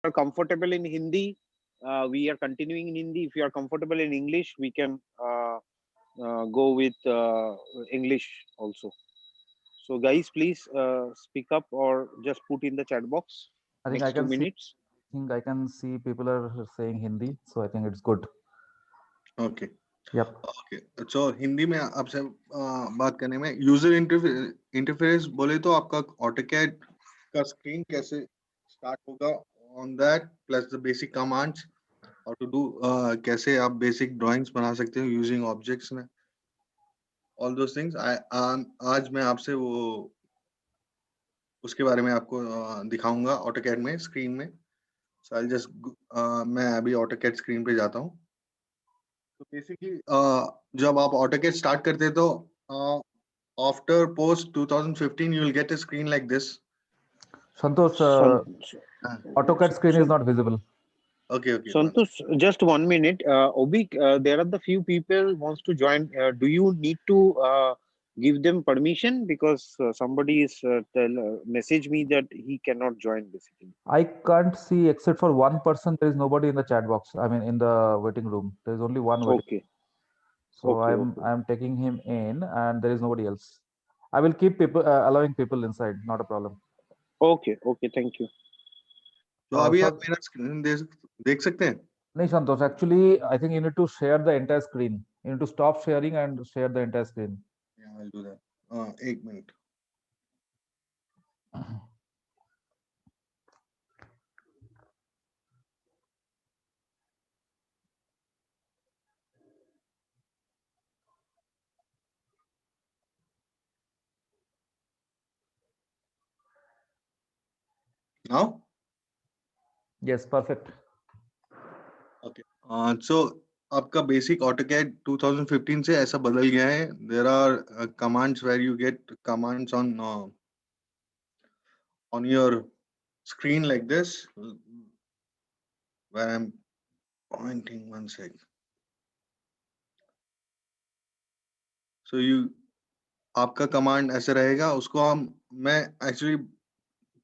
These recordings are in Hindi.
are comfortable in Hindi, we are continuing in Hindi. If you are comfortable in English, we can go with English also. So, guys, please speak up or just put in the chat box. I think I Next two can see. minutes. Think I can see people are saying Hindi, so I think it's good. Okay Yep. Okay so Hindi में आपसे बात करने में यूजर इंटरफेस बोले तो आपका ऑटोकैड का स्क्रीन कैसे स्टार्ट होगा on that plus the basic commands how to do कैसे आप बेसिक ड्राइंग्स बना सकते हो यूजिंग ऑब्जेक्ट्स में ऑल दोस थिंग्स आज मैं आपसे वो उसके बारे में आपको दिखाऊंगा ऑटोकैड में स्क्रीन में सो आई जस्ट मैं अभी ऑटोकैड स्क्रीन पे जाता हूँ तो बेसिकली जब आप ऑटोकैड स्टार्ट करते तो after post 2015 you will get a screen like this. Santosh, AutoCAD screen is not visible. Okay. Santosh, just 1 minute. Obik, there are the few people wants to join. Do you need to give them permission because somebody is message me that he cannot join basically. I can't see except for one person. There is nobody in the chat box. I mean, in the waiting room. There is only one waiting. Okay. So Okay. I'm taking him in, and there is nobody else. I will keep people allowing people inside. Not a problem. Okay. Okay. Thank you. तो अभी आप मेरा स्क्रीन देख सकते हैं? नहीं संतोष, actually I think you need to share the entire screen. You need to stop sharing and share the entire screen. Yeah, I'll do that. 1 minute. Now? Yes, perfect. Okay. So आपका बेसिक ऑटोकैड 2015 से ऐसा बदल गया है. There are commands where you get commands on your screen like this, where I'm pointing 1 sec. So आपका कमांड ऐसे रहेगा. उसको मैं एक्चुअली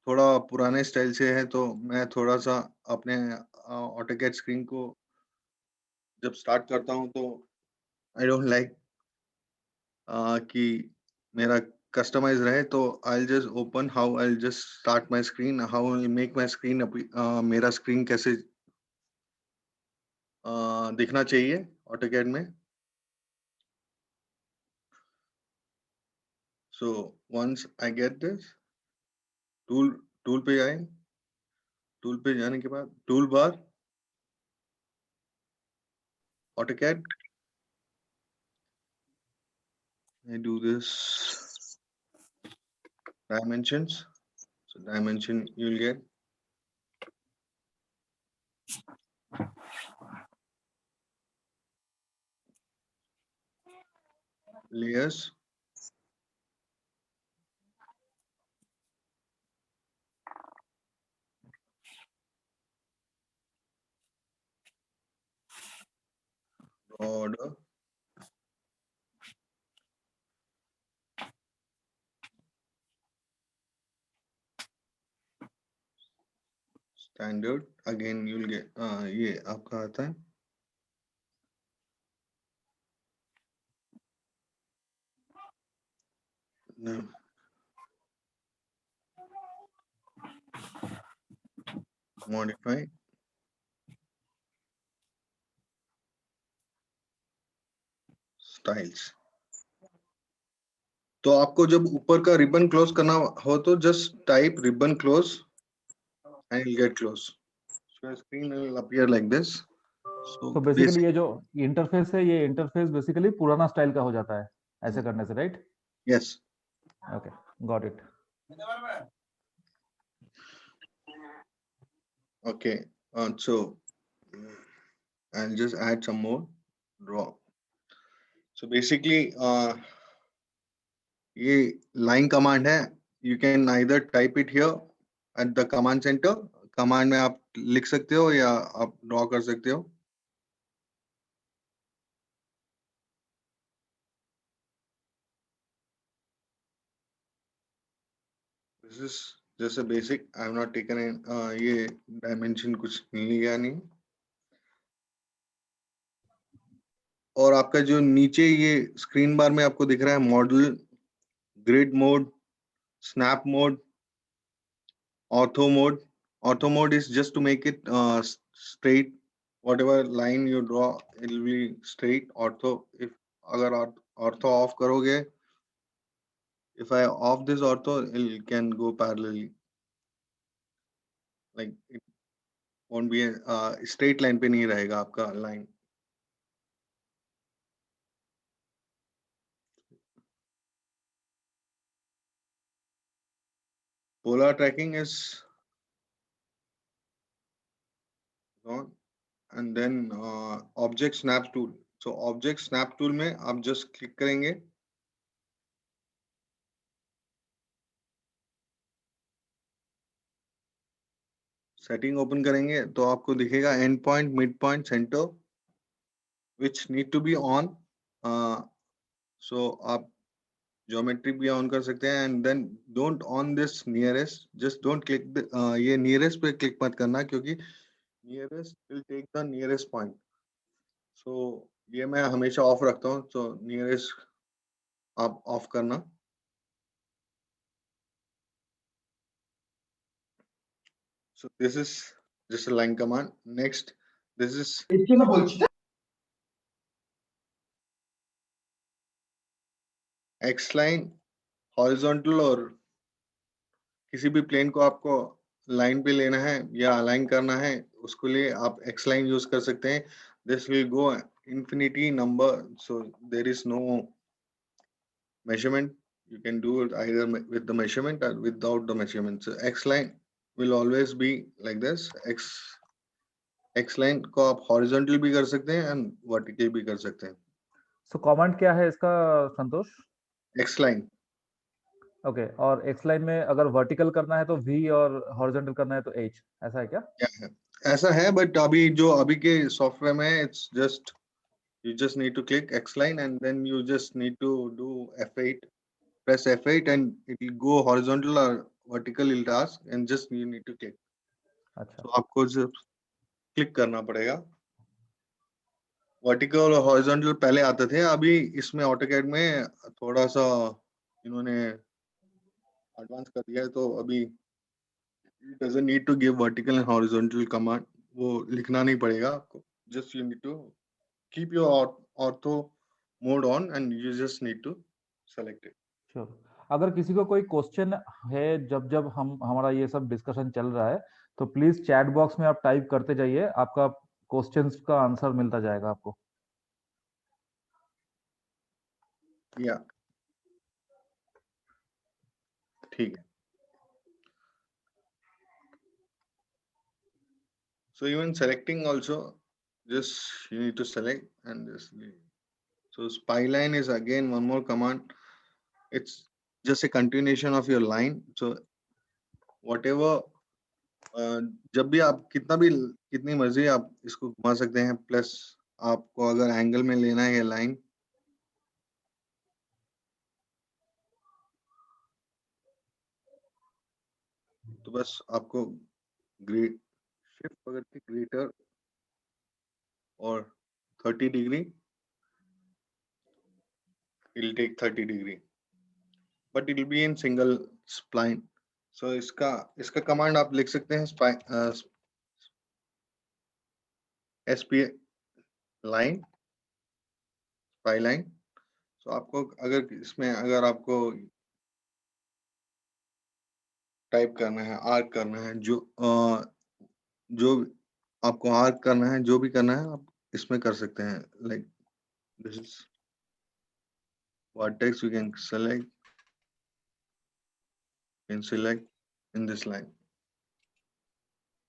थोड़ा पुराने स्टाइल से है तो मैं थोड़ा सा अपने ऑटोकैड स्क्रीन को जब स्टार्ट करता हूं तो आई डोंट लाइक कि मेरा कस्टमाइज रहे तो I just open how I just start my screen how I make my screen मेरा स्क्रीन कैसे दिखना चाहिए ऑटोकैड में. So once I get this tool पे आए. टूल पे जाने के बाद tool bar AutoCAD. I do this dimensions. So dimension you'll get layers. Border. Standard. Again you'll get ये आपका आता है. No. Modify. Styles. तो आपको जब ऊपर का रिबन क्लोज करना हो तो just type ribbon close and you'll get close. So your screen will appear like this. So basically ये जो इंटरफेस है, ये इंटरफेस बेसिकली पुराना स्टाइल का हो जाता है ऐसे करने से, right? Yes. Okay, got it. Okay. So I'll just add some more draw. So basically ये line command है. You can either type it here at the command center. Command में आप लिख सकते हो या आप draw कर सकते हो. This is जैसे basic I have not taken ये डायमेंशन कुछ लिया नहीं। और आपका जो नीचे ये स्क्रीन बार में आपको दिख रहा है model, grid mode, snap mode, ortho mode. Ortho mode is just to make it straight. Whatever line you draw, it will be straight. Ortho, if अगर ortho off करोगे, if I off this ortho, it can go parallelly. Like it won't be a straight line पे नहीं रहेगा आपका line. Polar tracking is on, and then object snap tool. So object snap tool में आप just click करेंगे. सेटिंग ओपन करेंगे तो आपको दिखेगा end point, mid point, centre, which need to be on. So आप ज्योमेट्री भी ऑन कर सकते हैं and then don't on this nearest, just don't click ये नियरेस्ट पे क्लिक मत करना क्योंकि nearest will take the nearest point. So ये मैं हमेशा ऑफ रखता हूँ, तो नियरेस्ट आप ऑफ करना। So this is just a line command. Next, this is X line, horizontal, और किसी भी प्लेन को आपको लाइन पे लेना है या अलाइन करना है, उसके लिए आप एक्स लाइन यूज कर सकते हैं। This will go infinity number, so there is no measurement. You can do it either with the measurement or without the measurement. So x line will always be like this. x line को आप horizontal भी कर सकते हैं and vertical भी कर सकते हैं। सो कमांड क्या है इसका संतोष? x line, ओके, और एक्स लाइन में अगर वर्टिकल करना है तो वी और हॉरिजॉन्टल करना है तो एच, ऐसा है क्या? ऐसा है, बट अभी के सॉफ्टवेयर में it's just you just need to click X line and then you just need to do F8, press F8 and it will go horizontal or vertical it'll ask and just you need to click. अच्छा, So आपको जब क्लिक करना पड़ेगा। वर्टिकल और हॉरिजॉन्टल पहले आते थे, अभी इसमें ऑटोकैड में थोड़ा सा इन्होंने एडवांस कर दिया है, तो अभी it doesn't need to give vertical and horizontal command, वो लिखना नहीं पड़ेगा आपको। Just you need to keep your ortho mode on and you just need to select it. Sure. अगर किसी को कोई क्वेश्चन है जब जब हम हमारा ये सब डिस्कशन चल रहा है तो प्लीज चैट बॉक्स में आप टाइप करते जाइए, आपका क्वेश्चंस का आंसर मिलता जाएगा आपको। या ठीक है। So even selecting also, just you need to select and just leave. So spline is again one more command. It's just a continuation of your line. So whatever जब भी आप कितनी मर्जी आप इसको घुमा सकते हैं, प्लस आपको अगर एंगल में लेना है ये लाइन, तो बस आपको ग्रेट शिफ्ट पकड़ के ग्रेटर और 30 degree, it will take 30 degree, but it will be in single spline. So इसका कमांड आप लिख सकते हैं SP line, spy line. So आपको अगर आपको टाइप करना है, आर्क करना है, जो आपको आर्क करना है, जो भी करना है आप इसमें कर सकते हैं। Like this is vertex, you can select in this line,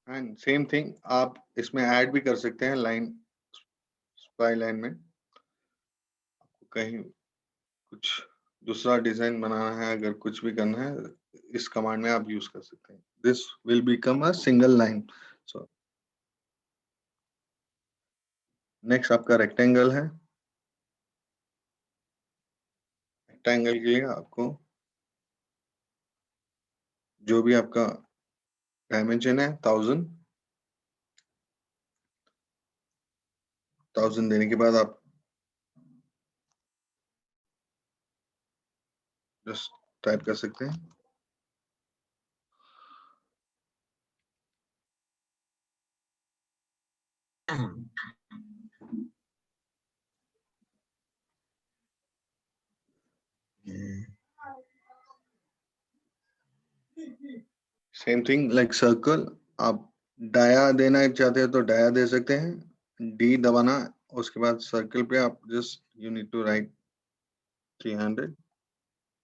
and same thing आप इसमें ऐड भी कर सकते हैं लाइन, स्पाई लाइन में आपको कहीं कुछ दूसरा डिजाइन बनाना है, अगर कुछ भी करना है, इस कमांड में आप यूज कर सकते हैं। This will become a single line. So next आपका रेक्टेंगल है। रेक्टेंगल के लिए आपको जो भी आपका डायमेंशन है 1000 देने के बाद आप जस्ट टाइप कर सकते हैं। सेम थिंग लाइक सर्कल, आप डाया देना चाहते हैं तो डाया दे सकते हैं, डी दबाना, उसके बाद सर्कल पे आप just you need to write 300,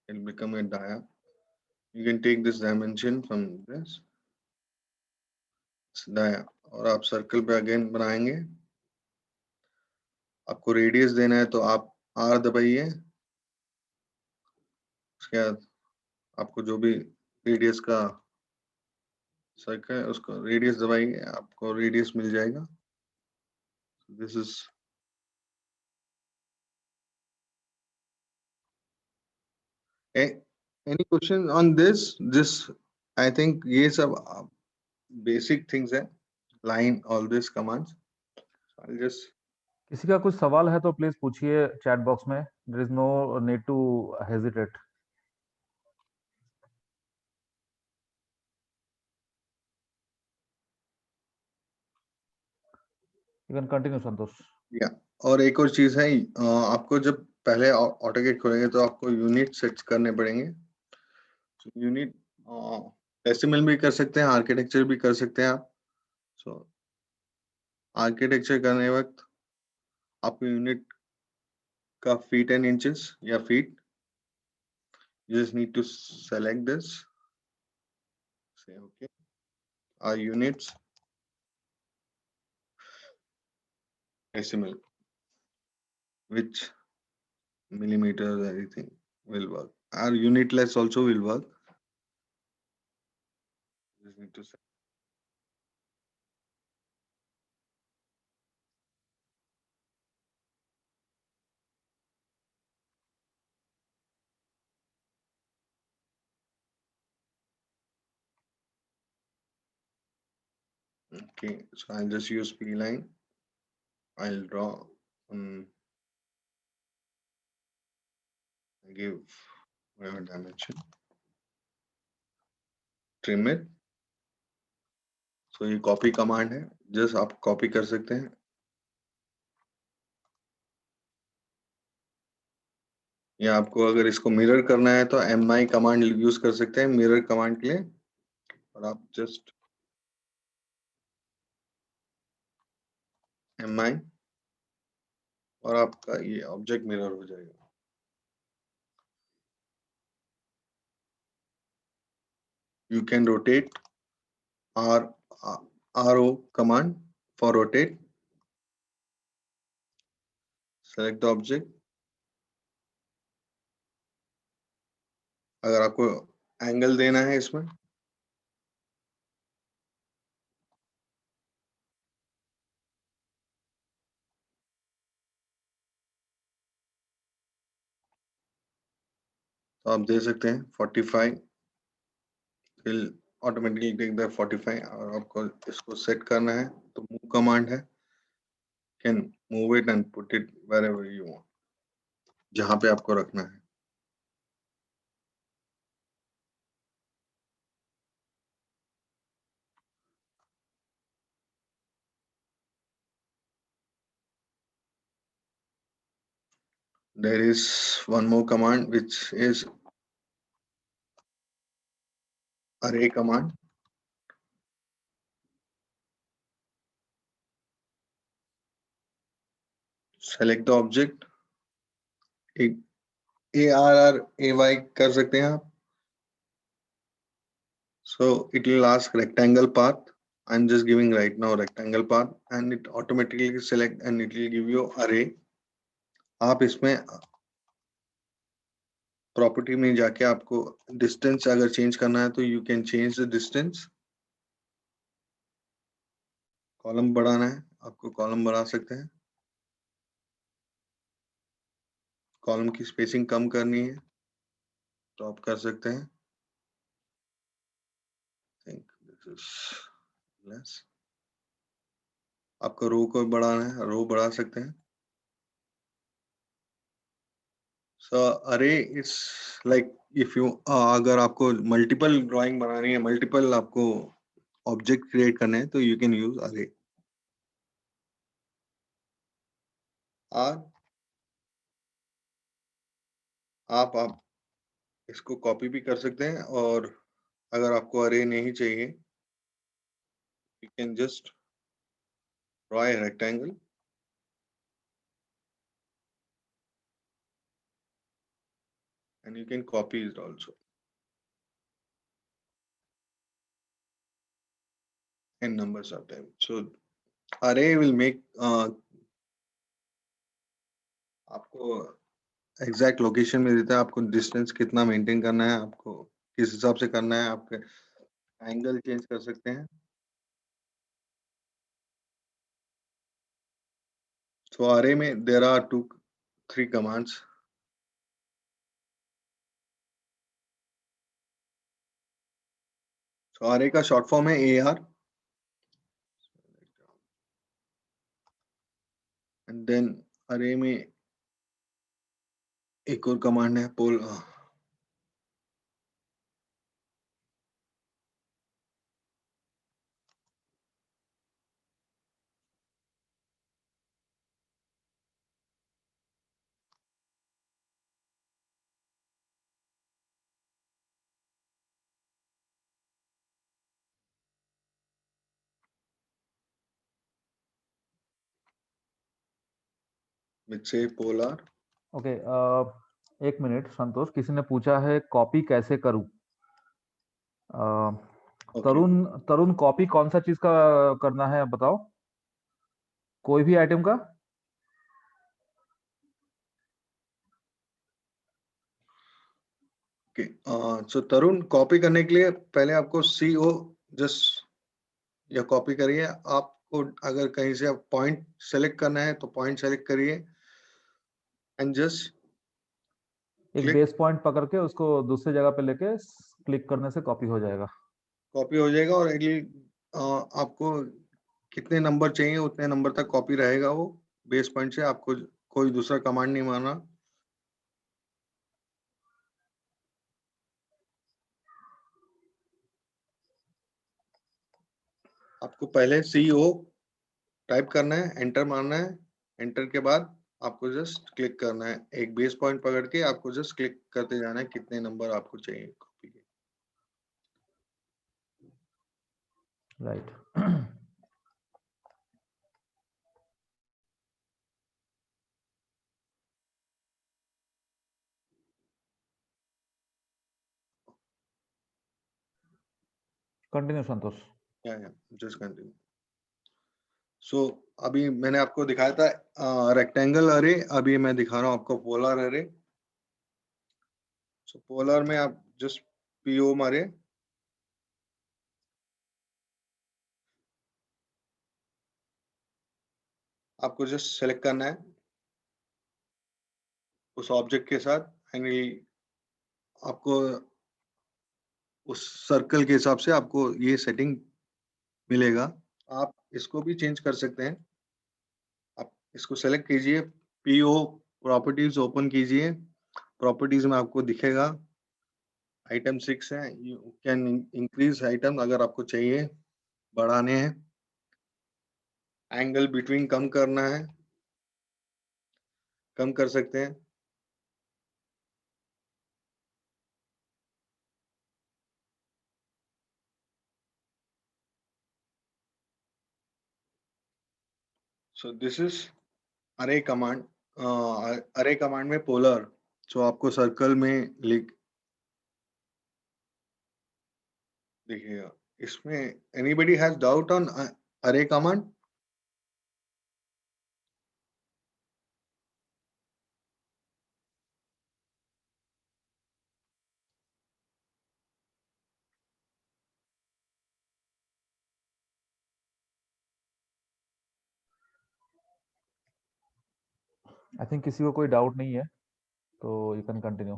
it will become a dia. You can take this dimension from this dia और आप सर्कल पे अगेन बनाएंगे। आपको रेडियस देना है तो आप आर दबाइए, उसके बाद आपको जो भी रेडियस का सर्कल है उसको रेडियस दबाइए, आपको रेडियस मिल जाएगा। This is any question on this I think ये सब बेसिक थिंग्स है, line all this commands. I just किसी का कुछ सवाल है तो प्लीज पूछिए चैट बॉक्स में, there is no need to hesitate. You can continue Santosh. या और एक और चीज है, आपको जब पहले ऑटोकैड खोलेंगे तो आपको यूनिट सेट करने पड़ेंगे। यूनिट डेसिमल भी कर सकते हैं, आर्किटेक्चर भी कर सकते हैं आप। सो आर्किटेक्चर करने वक्त आपको यूनिट का फीट एंड इंचेस या feet, you just need to select this, say okay, our units decimal, which millimeters, everything will work. Our unitless also will work. Just need to set. Okay, so I'll just use P line. I'll draw, give whatever dimension, trim it. So ये copy command है, just आप copy कर सकते हैं। या आपको अगर इसको मिरर करना है तो mi कमांड यूज कर सकते हैं मिरर कमांड के लिए, और आप जस्ट mi और आपका ये ऑब्जेक्ट मिरर हो जाएगा। You can rotate RO command for rotate. Select the object. अगर आपको एंगल देना है इसमें, तो आप दे सकते हैं 45, will automatically take the 45। और आपको इसको सेट करना है तो मूव कमांड है, can move it and put it wherever you want, जहां पे आपको रखना है। There is one more command which is array command. Select the object, एक ARRAY कर सकते हैं आप। So it will ask rectangle path. I'm just giving right now rectangle path and it automatically select and it will give you array. आप इसमें प्रॉपर्टी में जाके आपको डिस्टेंस अगर चेंज करना है तो you can change the distance. Column बढ़ाना है आपको कॉलम बढ़ा सकते हैं, कॉलम की स्पेसिंग कम करनी है तो आप कर सकते हैं। लेस आपको रो को बढ़ाना है, रो बढ़ा सकते हैं. So array is like if you अगर आपको मल्टीपल ड्राइंग बनानी है, मल्टीपल आपको ऑब्जेक्ट क्रिएट करने हैं, तो यू कैन यूज array. और आप इसको कॉपी भी कर सकते हैं, और अगर आपको array नहीं चाहिए, you can just draw a rectangle and you can copy it also in numbers of time. So array will make आपको एग्जैक्ट लोकेशन में देता है, आपको डिस्टेंस कितना मेंटेन करना है, आपको किस हिसाब से करना है, आपके एंगल चेंज कर सकते हैं. So array में there are 3 commands. So array का शॉर्ट फॉर्म है AR, एंड देन array में एक और कमांड है पोल. which say polar. ओके, एक मिनट संतोष, किसी ने पूछा है कॉपी कैसे करूं. Okay. तरुण कॉपी कौन सा चीज का करना है, आप बताओ. कोई भी आइटम का. Okay. So तरुण कॉपी करने के लिए पहले आपको CO जस्ट या कॉपी करिए. आपको अगर कहीं से आप पॉइंट सेलेक्ट करना है तो पॉइंट सेलेक्ट करिए एंड जस्ट एक क्लिक, बेस पॉइंट पकड़ के उसको दूसरी जगह पे लेके क्लिक करने से कॉपी हो जाएगा. कॉपी हो जाएगा. और अगली आपको कितने नंबर चाहिए उतने नंबर तक कॉपी रहेगा वो बेस पॉइंट से. आपको कोई दूसरा कमांड नहीं मारना. आपको पहले CO टाइप करना है, एंटर मारना है. एंटर के बाद आपको जस्ट क्लिक करना है. एक बेस पॉइंट पकड़ के आपको जस्ट क्लिक करते जाना है कितने नंबर आपको चाहिए कॉपी के. राइट. कंटिन्यू संतोष. या जस्ट कंटिन्यू. सो अभी मैंने आपको दिखाया था रेक्टेंगल अरे, अभी मैं दिखा रहा हूँ आपको पोलर अरे. सो पोलर में आप जस्ट PO मारे. आपको जस्ट सेलेक्ट करना है उस ऑब्जेक्ट के साथ, एंड आपको उस सर्कल के हिसाब से आपको ये सेटिंग मिलेगा. आप इसको भी चेंज कर सकते हैं. आप इसको सेलेक्ट कीजिए, PO प्रॉपर्टीज ओपन कीजिए. प्रॉपर्टीज में आपको दिखेगा आइटम 6 है. यू कैन इंक्रीज आइटम अगर आपको चाहिए बढ़ाने हैं. एंगल बिटवीन कम करना है, कम कर सकते हैं. सो दिस इज अरे कमांड. अरे कमांड में पोलर. सो आपको सर्कल में लिख देखिएगा. इसमें एनीबडी हैज डाउट ऑन अरे कमांड? आई थिंक किसी को कोई डाउट नहीं है, तो यू कैन कंटिन्यू.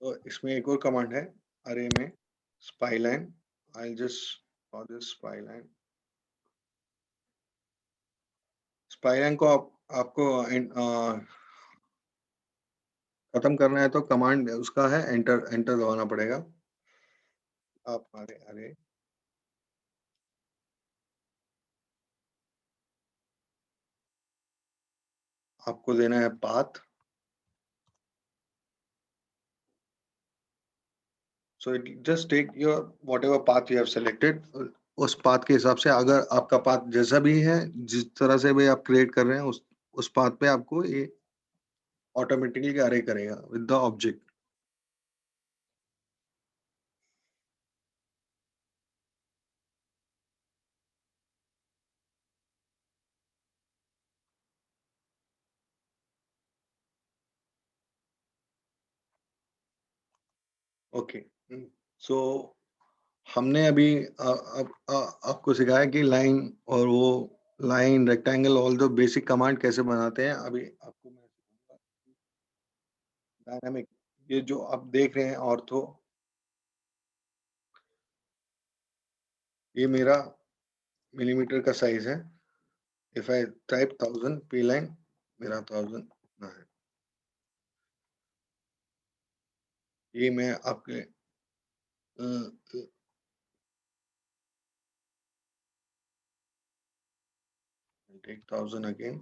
तो इसमें एक और कमांड है array में spyline. I'll just call this spyline. Spyline को आपको खत्म करना है तो कमांड उसका है एंटर दबाना पड़ेगा। आप अरे आपको देना है path. So it just take your whatever path you have selected, उस पाथ के हिसाब से अगर आपका पाथ जैसा भी है, जिस तरह से भी आप क्रिएट कर रहे हैं उस पाथ पे आपको ये ऑटोमेटिकली अरे करेगा विद द ऑब्जेक्ट। ओके, सो हमने अभी आपको सिखाया कि लाइन और वो line rectangle all the basic command कैसे बनाते हैं। अभी आपको मैं सिखाऊंगा डायनामिक। ये जो आप देख रहे हैं ऑर्थो, ये मेरा मिलीमीटर का साइज है। If I type 1000 P line, मेरा 1000 इतना है। ये मैं आपके take 1000 again.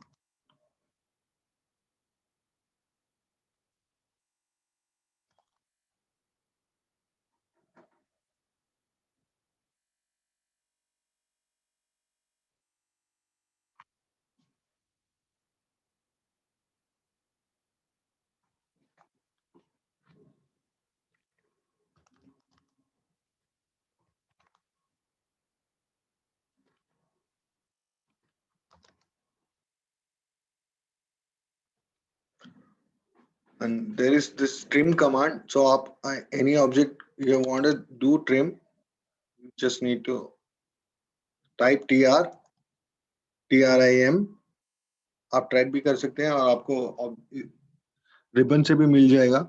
And there is this trim command. So up any object you want to do trim, you just need to type trim। आप ट्रैक भी कर सकते हैं और आपको रिबन से भी मिल जाएगा।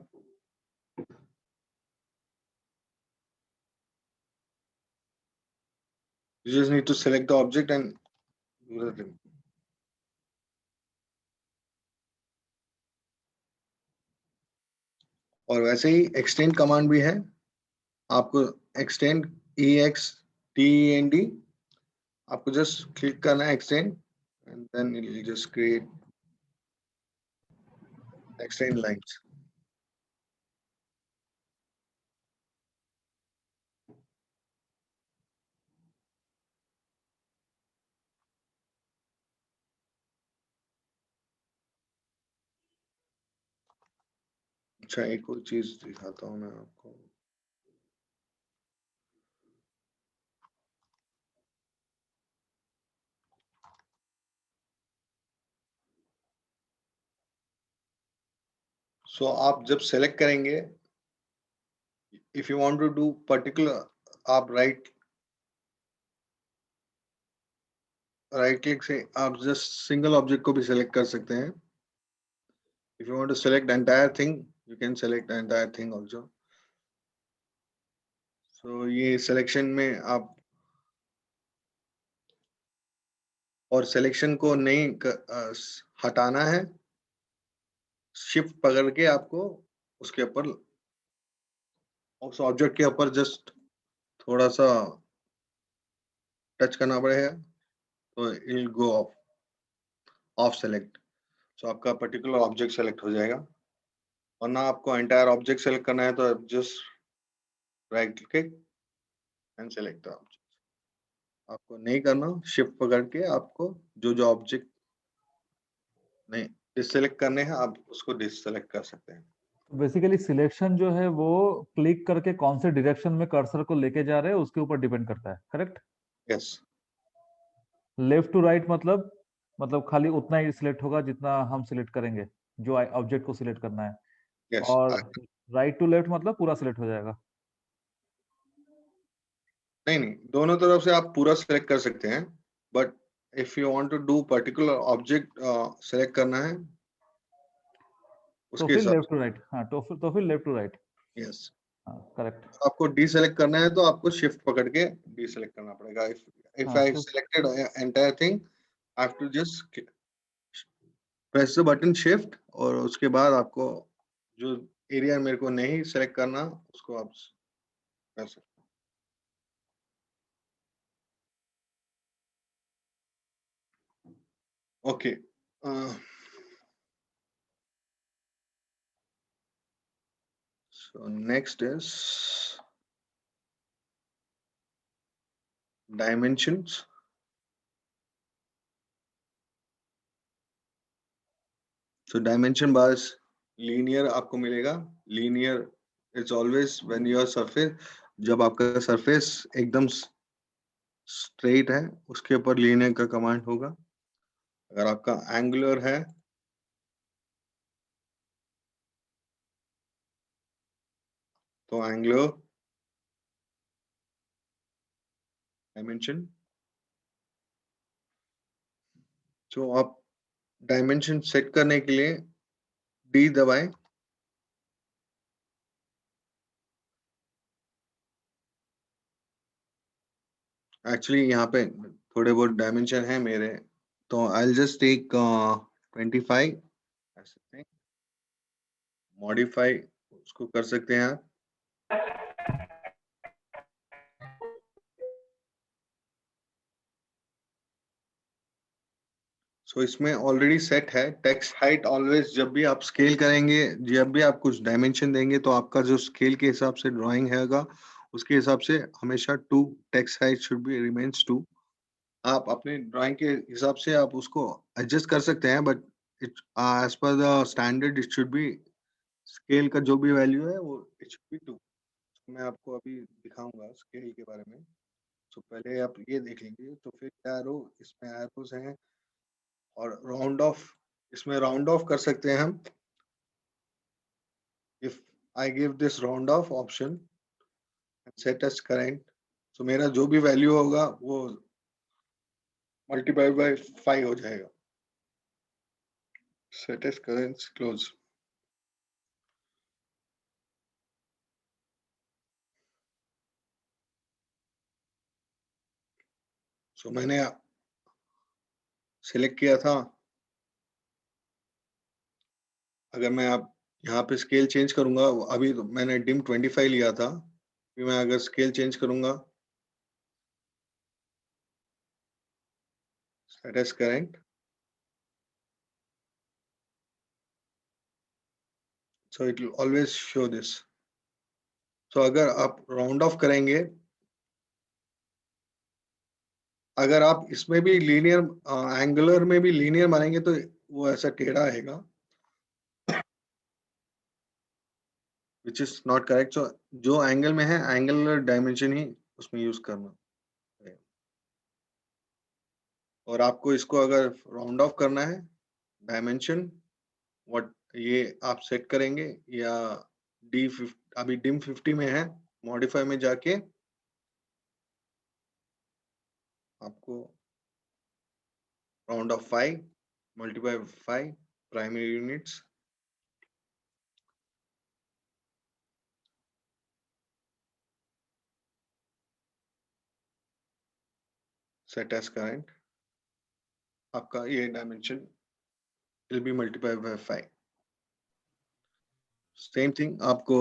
You just need to select the object and do the trim. और वैसे ही एक्सटेंड कमांड भी है। आपको एक्सटेंड EXTEND, आपको जस्ट क्लिक करना है extend and then it will just create extend lines. अच्छा, एक और चीज दिखाता हूँ मैं आपको। सो आप जब सेलेक्ट करेंगे, if you want to do particular, आप राइट क्लिक से आप जस्ट सिंगल ऑब्जेक्ट को भी सेलेक्ट कर सकते हैं। If you want to select entire thing, you can select entire thing also. So ये सिलेक्शन में आप और सिलेक्शन को नहीं हटाना है, शिफ्ट पकड़ के आपको उसके ऊपर उस ऑब्जेक्ट के ऊपर जस्ट थोड़ा सा टच करना पड़ेगा तो it will go of select. So आपका पर्टिकुलर ऑब्जेक्ट सेलेक्ट हो जाएगा। वरना आपको एंटायर ऑब्जेक्ट सेलेक्ट करना है तो just right click and select the object. आपको नहीं करना, शिफ्ट पकड़ के आपको जो ऑब्जेक्ट नहीं डिससेलेक्ट करने हैं आप उसको डिससेलेक्ट कर सकते हैं। बेसिकली सिलेक्शन जो है वो क्लिक करके कौन से डायरेक्शन में कर्सर को लेके जा रहे हैं उसके ऊपर डिपेंड करता है, correct? Yes. Left to right मतलब खाली उतना ही सिलेक्ट होगा जितना हम सिलेक्ट करेंगे, जो ऑब्जेक्ट को सिलेक्ट करना है। यस। और राइट टू लेफ्ट मतलब पूरा सिलेक्ट हो जाएगा। नहीं, दोनों तरफ से आप पूरा सिलेक्ट कर सकते हैं, but if you want to do particular object select करना है तो फिर लेफ्ट टू राइट। हाँ, तो फिर left to right. Yes. Correct. आपको डीसेलेक्ट करना है तो आपको शिफ्ट पकड़ के डीसेलेक्ट करना पड़ेगा। If I selected entire thing, I have to just press the button shift, और उसके बाद आपको जो एरिया मेरे को नहीं सेलेक्ट करना उसको आप कर सकते हो। Okay, so next is dimensions. So dimension bars linear आपको मिलेगा। linear is always when your surface, जब आपका surface एकदम स्ट्रेट है उसके ऊपर linear का कमांड होगा। अगर आपका angular है तो angular dimension। तो आप डायमेंशन सेट करने के लिए डी दबाएं। एक्चुअली यहाँ पे थोड़े बहुत डायमेंशन है मेरे, तो आई विल जस्ट टेक 25 ऐसे मॉडिफाई उसको कर सकते हैं आप। सो इसमें ऑलरेडी सेट है टेक्स्ट हाइट। ऑलवेज जब भी आप स्केल करेंगे, जब भी आप कुछ डायमेंशन देंगे, तो आपका जो स्केल के हिसाब से ड्राइंग हैगा उसके हिसाब से हमेशा 2 text height should be remains 2। आप अपने ड्राइंग के हिसाब से आप उसको एडजस्ट कर सकते हैं, but it as per the standard it should be, scale का जो भी वैल्यू है वो इट शुड बी 2। मैं आपको अभी दिखाऊंगा स्केल के बारे में। तो पहले आप ये देख लीजिए। तो फिर एरो, इसमें एरोस हैं, और राउंड ऑफ, इसमें राउंड ऑफ कर सकते हैं हम। If I give this round off option set as current, तो मेरा जो भी वैल्यू होगा वो मल्टीप्लाई बाय 5 हो जाएगा। Set as current close. So मैंने सिलेक्ट किया था। अगर मैं आप यहाँ पे स्केल चेंज करूंगा, अभी तो मैंने डिम 25 लिया था, फिर मैं अगर स्केल चेंज करूंगा set as current, so it will always show this। so अगर आप राउंड ऑफ करेंगे, अगर आप इसमें भी लीनियर एंगुलर में भी लीनियर मानेंगे तो वो ऐसा टेढ़ा आएगा, विच इज नॉट करेक्ट। सो जो एंगल में है एंगुलर डायमेंशन ही उसमें यूज करना है। और आपको इसको अगर राउंड ऑफ करना है, डायमेंशन व्हाट ये आप सेट करेंगे, या D50, अभी डिम 50 में है, मॉडिफाई में जाके आपको round off 5 multiply 5 primary units, set as current, आपका ये dimension will be multiply by 5। Same thing आपको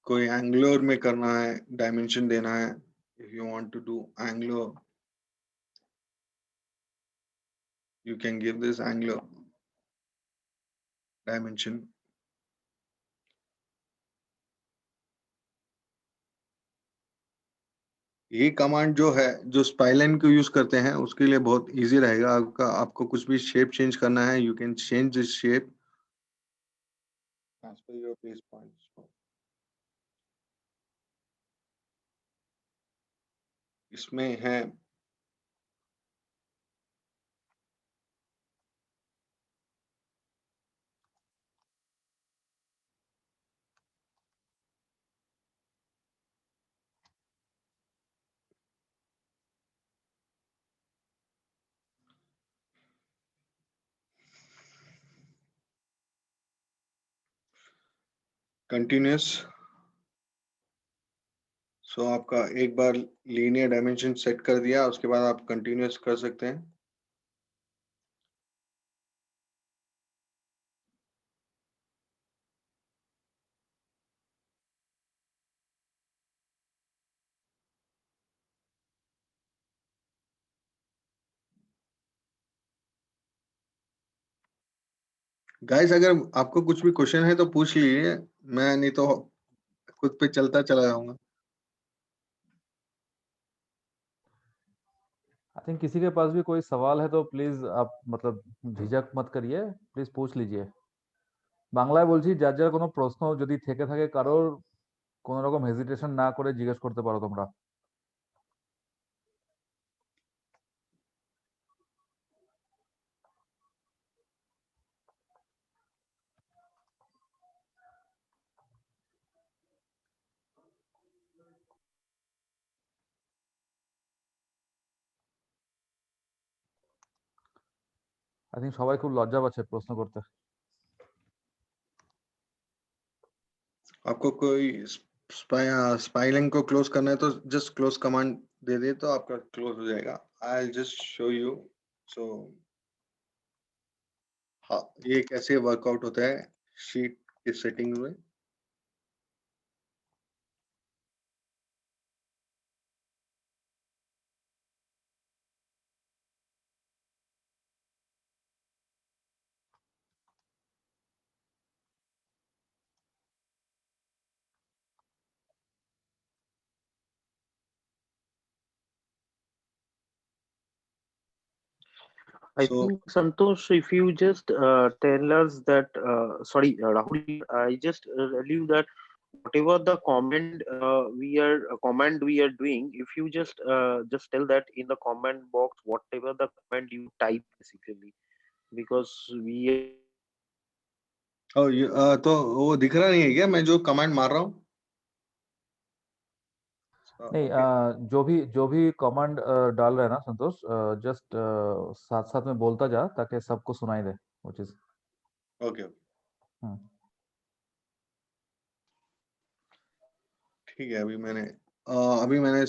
कोई एंगुलर में करना है, डायमेंशन देना है। If you want to do angular, you can give this angular dimension। ये कमांड जो है, जो स्पाइलाइन को यूज करते हैं उसके लिए बहुत इजी रहेगा। आपको कुछ भी शेप चेंज करना है, you can change this shape as per your base points। इसमें है कंटिन्यूस। सो आपका एक बार लीनियर डायमेंशन सेट कर दिया, उसके बाद आप कंटिन्यूस कर सकते हैं। गाइस, अगर आपको कुछ भी क्वेश्चन है तो पूछ लीजिए, मैं नहीं तो खुद पे चलता चला जाऊंगा। आई थिंक किसी के पास भी कोई सवाल है तो प्लीज आप मतलब ঝিঝক मत करिए, প্লিজ पूछ लीजिए। বাংলায় বলছি, যার যার কোনো প্রশ্ন যদি থেকে থাকে কারোর, কোনো রকম হেজিটেশন না করে জিজ্ঞেস করতে পারো তোমরা। आई थिंक সবাই খুব লজ্জা পাচ্ছে প্রশ্ন করতে। आपको कोई स्पाइलिंग को क्लोज करना है तो जस्ट क्लोज कमांड दे दे तो आपका क्लोज हो जाएगा। I just show you. So हाँ, ये कैसे वर्कआउट होता है शीट की सेटिंग में। I so think Santosh, if you just tell us that, sorry, Rahul, I just tell you that whatever the comment we are doing, if you just tell that in the comment box, whatever the comment you type basically, because we तो वो दिख रहा नहीं है क्या मैं जो कमांड मार रहा हूँ? नहीं, ओके जो भी कमांड डाल रहे हैं ना संतोष, जस्ट साथ साथ में बोलता जा ताकि सबको सुनाई दे वो चीज। ओके ठीक है। अभी मैंने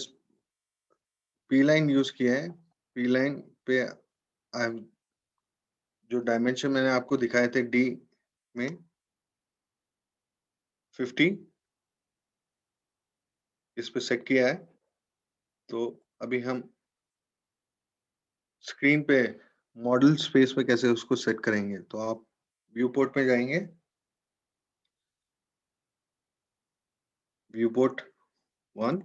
पी लाइन यूज किया है। पी लाइन पे जो डायमेंशन मैंने आपको दिखाए थे डी में 50 इस पे सेट किया है। तो अभी हम स्क्रीन पे मॉडल स्पेस पे कैसे उसको सेट करेंगे, तो आप व्यू पोर्ट में जाएंगे, व्यू पोर्ट 1,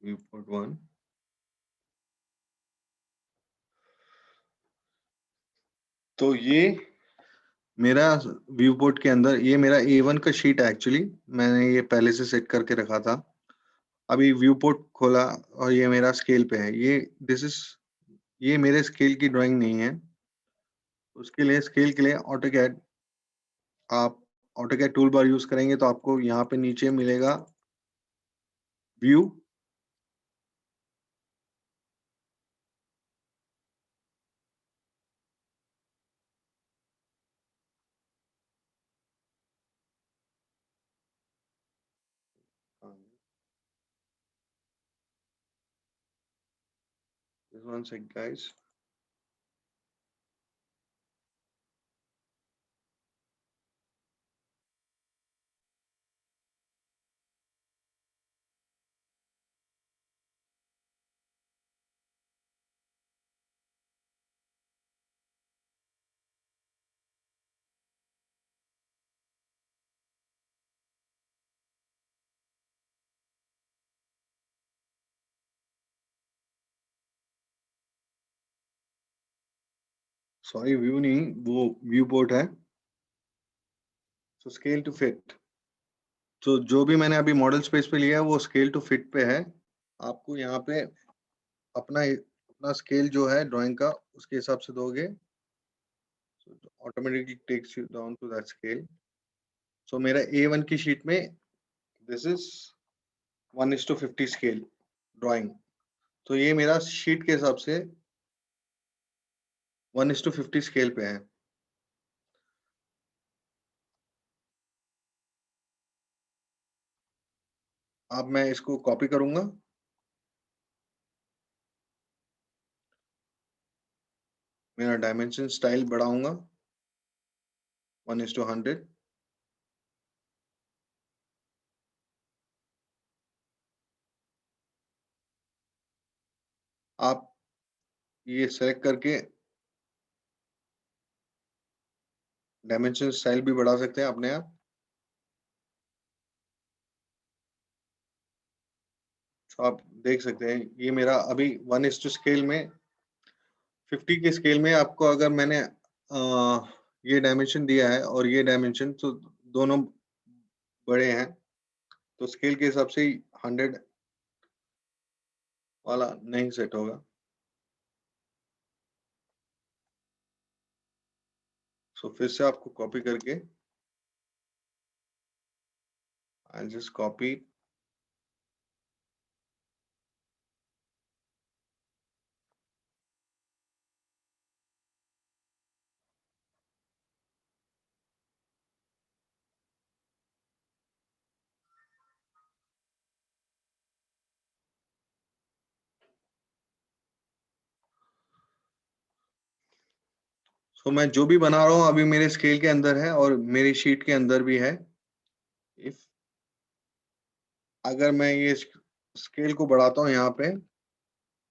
व्यू पोर्ट 1। तो ये मेरा व्यू पोर्ट के अंदर ये मेरा A1 का शीट है। एक्चुअली मैंने ये पहले से सेट करके रखा था। अभी व्यू पोर्ट खोला और ये मेरा स्केल पे है। ये मेरे स्केल की ड्राइंग नहीं है। उसके लिए स्केल के लिए आप ऑटोकैड टूल बार यूज करेंगे तो आपको यहाँ पे नीचे मिलेगा view, just one sec guys। Sorry, view नहीं, वो व्यू पोर्ट है। तो स्केल टू फिट, तो जो भी मैंने अभी मॉडल स्पेस पे लिया है वो स्केल टू फिट पे है। आपको यहाँ पे अपना अपना स्केल जो है ड्राइंग का उसके हिसाब से दोगे। So it automatically takes you down to that scale. So मेरा A1 की शीट में this is 1:50 scale drawing. तो ये मेरा शीट के हिसाब से 1:50 स्केल पे है. अब मैं इसको कॉपी करूंगा. मेरा डायमेंशन स्टाइल बढ़ाऊंगा 1:100. आप ये सेलेक्ट करके डायमेंशन स्टाइल भी बढ़ा सकते हैं अपने आप. तो आप देख सकते हैं ये मेरा अभी 1:50 स्केल में 50 के स्केल में आपको अगर मैंने ये डायमेंशन दिया है और ये डायमेंशन तो दोनों बड़े हैं तो स्केल के हिसाब से 100 वाला नहीं सेट होगा. सो फिर से आपको कॉपी करके I'll just copy. तो मैं जो भी बना रहा हूँ अभी मेरे स्केल के अंदर है और मेरी शीट के अंदर भी है. इफ अगर मैं ये स्केल को बढ़ाता हूँ यहाँ पे,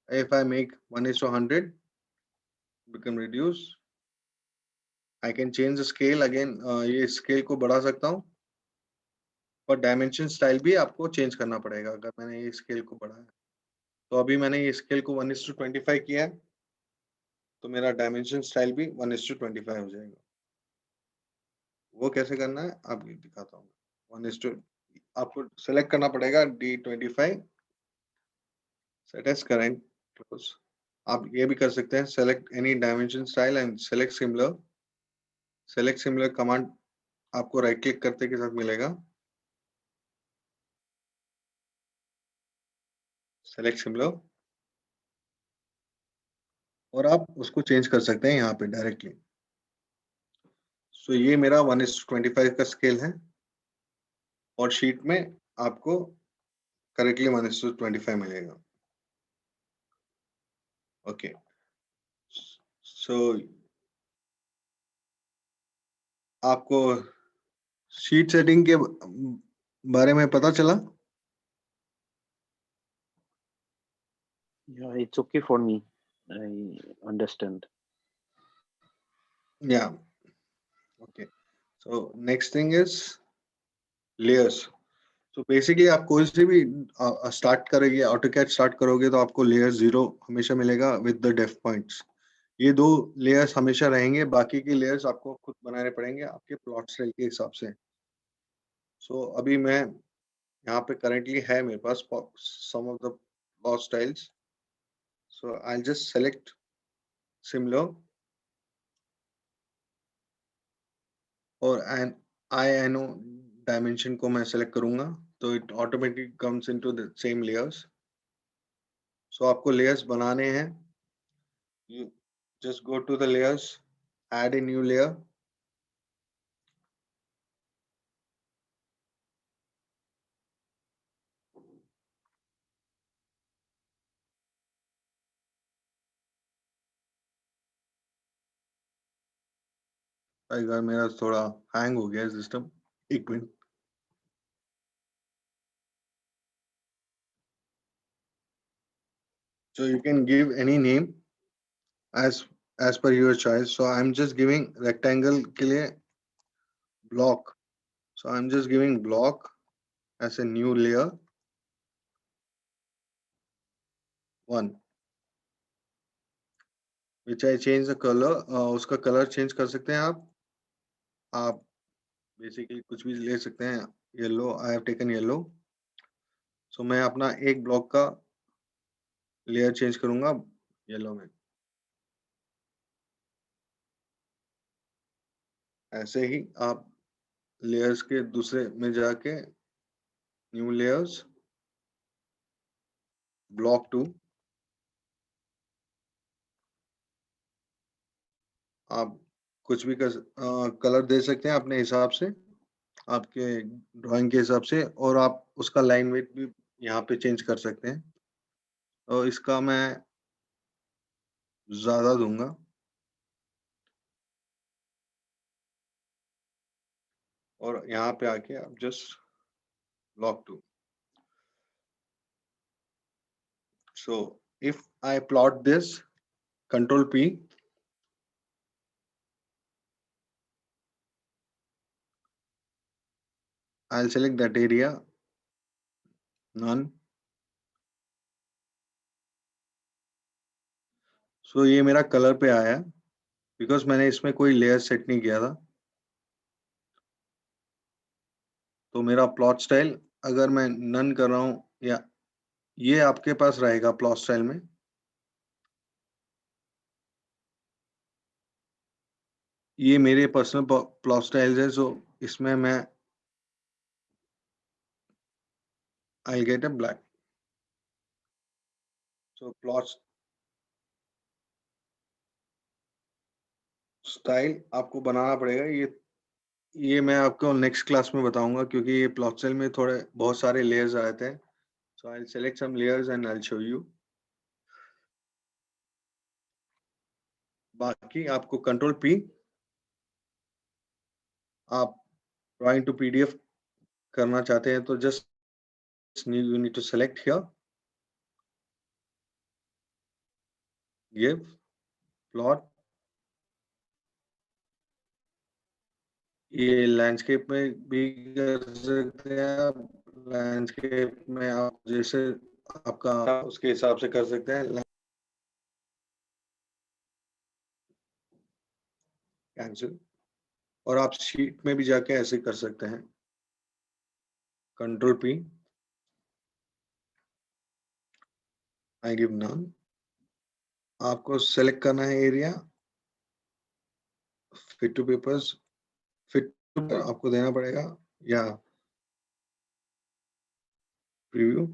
if I make 1:100 become reduce, I can change the scale again. ये स्केल को बढ़ा सकता हूँ पर डायमेंशन स्टाइल भी आपको चेंज करना पड़ेगा अगर मैंने ये स्केल को बढ़ाया. तो अभी मैंने ये स्केल को 1:25 किया है तो मेरा डायमेंशन स्टाइल भी 1:25 हो जाएगा. वो कैसे करना है आप ये दिखाता हूँ. 1:, आपको सेलेक्ट करना पड़ेगा D25 set as current close. आप ये भी कर सकते हैं select any dimension style and select similar. Select similar command आपको राइट क्लिक करते के साथ मिलेगा. सेलेक्ट सिमिलर और आप उसको चेंज कर सकते हैं यहाँ पे डायरेक्टली. सो ये मेरा 1:25 का स्केल है और शीट में आपको करेक्टली 1:25 मिलेगा. ओके. सो आपको शीट सेटिंग के बारे में पता चला? Yeah, it's okay for me. I understand. Yeah. Okay. So next thing is layers. So basically आप कोई से भी स्टार्ट करेंगे AutoCAD स्टार्ट करोगे तो आपको लेयर 0 हमेशा मिलेगा विद द डेफ पॉइंट्स. ये 2 लेयर्स हमेशा रहेंगे. बाकी के लेयर्स आपको खुद बनाने पड़ेंगे आपके प्लॉट स्टाइल के हिसाब से. सो अभी मैं यहाँ पे करेंटली है मेरे पास some of the plot styles. So I'll just select similar और INO डायमेंशन को मैं सेलेक्ट करूंगा तो it automatic comes into the same layers. So आपको लेयर्स बनाने हैं. You just go to the layers, add a new layer. अगर मेरा थोड़ा हैंग हो गया सिस्टम, एक minute. So you can give any name as per your choice. So I'm just giving rectangle के लिए block. So I'm just giving block as a new layer 1, which I change the color. उसका color change कर सकते हैं आप basically कुछ भी ले सकते हैं. Yellow, I have taken yellow. So मैं अपना एक ब्लॉक का लेयर चेंज करूंगा येलो में. ऐसे ही आप लेयर्स के दूसरे में जाके न्यू लेयर्स, ब्लॉक 2, आप कुछ भी कलर दे सकते हैं अपने हिसाब से, आपके ड्राइंग के हिसाब से, और आप उसका लाइन वेट भी यहाँ पे चेंज कर सकते हैं। और इसका मैं ज़्यादा दूंगा, और यहाँ पे आके आप just block 2। So if I plot this, Control P, I'll select that area, none. So ये मेरा कलर पे आया, बिकॉज मैंने इसमें कोई लेयर सेट नहीं किया था। तो मेरा प्लॉट स्टाइल अगर मैं नन कर रहा हूँ, या ये आपके पास रहेगा प्लॉट स्टाइल में, ये मेरे पर्सनल प्लॉट स्टाइल्स है। सो इसमें मैं I'll get a black. So plot style आपको बनाना पड़ेगा। ये मैं आपको नेक्स्ट क्लास में बताऊंगा, क्योंकि ये प्लॉट स्टाइल में थोड़े बहुत सारे लेयर्स आते हैं। So I'll select some layers and I'll show you. बाकी आपको कंट्रोल पी, आप ड्राइंग टू पीडीएफ करना चाहते हैं तो just you need to select here, give plot। ये लैंडस्केप में भी कर सकते हैं आप, लैंडस्केप में आप जैसे आपका उसके हिसाब से कर सकते हैं। कैंसिल, और आप शीट में भी जाके ऐसे कर सकते हैं, control P, I give none. आपको सेलेक्ट करना है area, fit to papers, fit आपको देना पड़ेगा, या प्रीव्यू।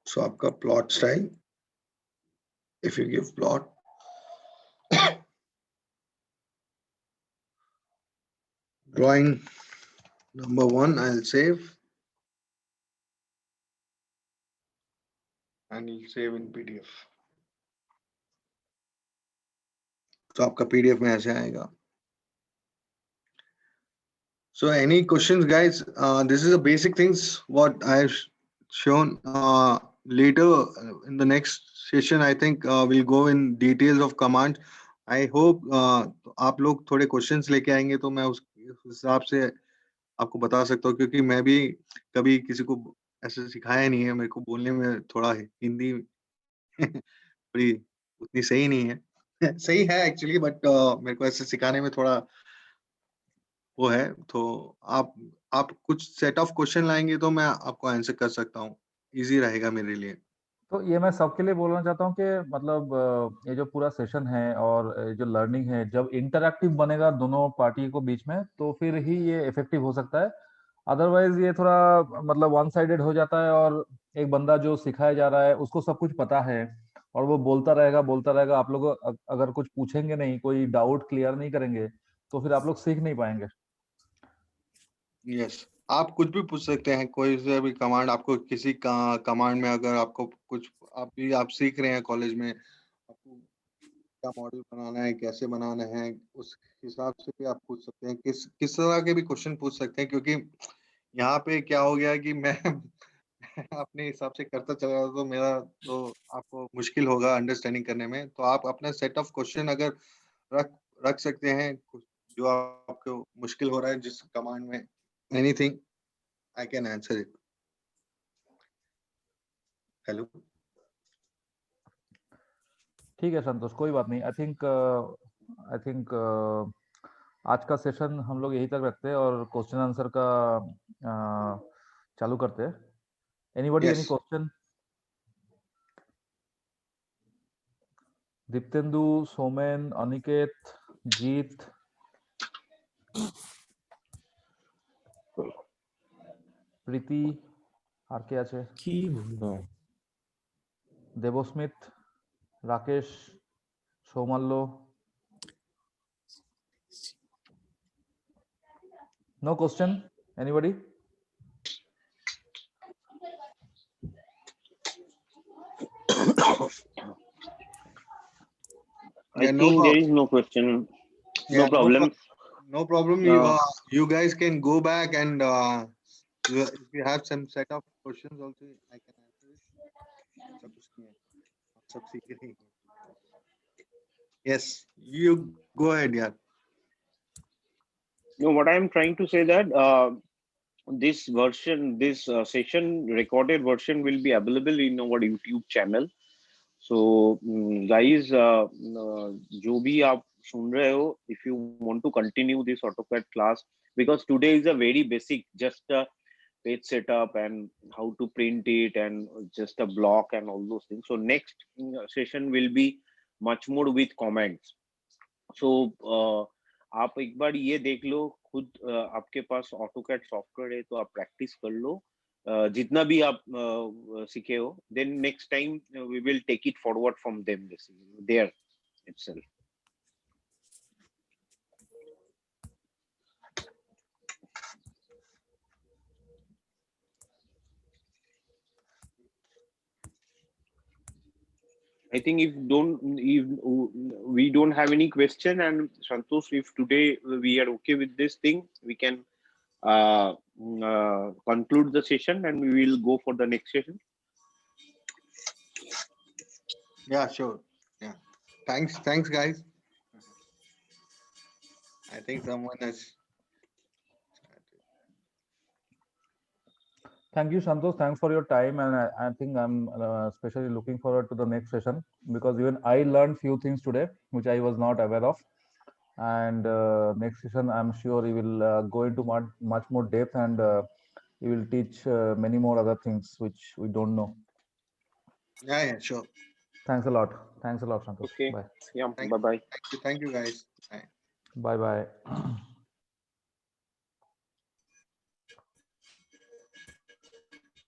सो आपका plot style, if you give plot, drawing number 1, I'll save and you'll save in PDF। तो आपका PDF में ऐसे आएगा। So any questions, guys? This is the basic things what I've shown. Later in the next session, I think we'll go in details of command. I hope आप लोग थोड़े questions लेके आएंगे तो मैं उस हिसाब से आपको बता सकता हूँ, क्योंकि मैं भी कभी किसी को ऐसे सिखाया नहीं है। मेरे को बोलने में थोड़ा हिंदी थोड़ी उतनी सही नहीं है सही है एक्चुअली, बट मेरे को ऐसे सिखाने में थोड़ा वो है। तो आप कुछ सेट ऑफ क्वेश्चन लाएंगे तो मैं आपको आंसर कर सकता हूँ, इजी रहेगा मेरे लिए। तो ये मैं सबके लिए बोलना चाहता हूँ कि मतलब ये जो पूरा सेशन है और जो लर्निंग है, जब इंटरैक्टिव बनेगा दोनों पार्टी को बीच में, तो फिर ही ये इफेक्टिव हो सकता है। अदरवाइज ये थोड़ा मतलब वन साइडेड हो जाता है, और एक बंदा जो सिखाया जा रहा है उसको सब कुछ पता है और वो बोलता रहेगा, आप लोग अगर कुछ पूछेंगे नहीं, कोई डाउट क्लियर नहीं करेंगे, तो फिर आप लोग सीख नहीं पाएंगे। यस, आप कुछ भी पूछ सकते हैं, कोई से भी कमांड। आपको किसी का कमांड में अगर आपको कुछ आप सीख रहे हैं कॉलेज में, आपको क्या मॉडल बनाना है, कैसे बनाना है, उस हिसाब से भी आप पूछ सकते हैं। किस तरह के भी क्वेश्चन पूछ सकते हैं, क्योंकि यहाँ पे क्या हो गया है कि मैं अपने हिसाब से करता चला रहा तो मेरा तो आपको मुश्किल होगा अंडरस्टैंडिंग करने में। तो आप अपना सेट ऑफ क्वेश्चन अगर रख रख सकते हैं, जो आपको मुश्किल हो रहा है जिस कमांड में, anything I can answer it. Hello, ठीक है संतोष, कोई बात नहीं। आई थिंक आज का सेशन हम लोग यहीं तक रखते हैं और क्वेश्चन आंसर का चालू करते हैं। Anybody, any yes, question? Diptendu, Somen, Aniket, Jit, Preeti, আর কে আছে? কি বলবো? দেবস্মিত, Rakesh, Soumalya. No question? Anybody? I Yeah, no think there problem. is no question. Yeah, No problem. No problem. You guys can go back and if you have some set of questions also, I can answer it. ऐसा कुछ नहीं है, आप सब सीख रहे हैं. Yes, you go ahead, yeah. No, what I am trying to say that this version, this session recorded version will be available in our YouTube channel. So guys, जो भी आप सुन रहे हो, if you want to continue this AutoCAD class, because today is a very basic, just a page setup and how to print it and just a block and all those things. So next session will be much more with comments. So आप एक बार ये देख लो खुद, आपके पास AutoCAD सॉफ्टवेयर है तो आप प्रैक्टिस कर लो जितना भी आप सीखे हो, then next time we will take it forward from them there itself. I think if we don't have any question, and Santosh, if today we are okay with this thing, we can conclude the session and we will go for the next session. Yeah, sure. Yeah, thanks guys. I think someone has started. Thank you, Santosh. Thanks for your time, and I think I'm especially looking forward to the next session because even I learned few things today which I was not aware of. And next session, I'm sure you will go into much more depth and you will teach many more other things which we don't know. Yeah, sure. Thanks a lot. Thanks a lot, Santosh. Okay. Bye. Yeah. Bye bye. Thank you guys. Bye. Bye bye.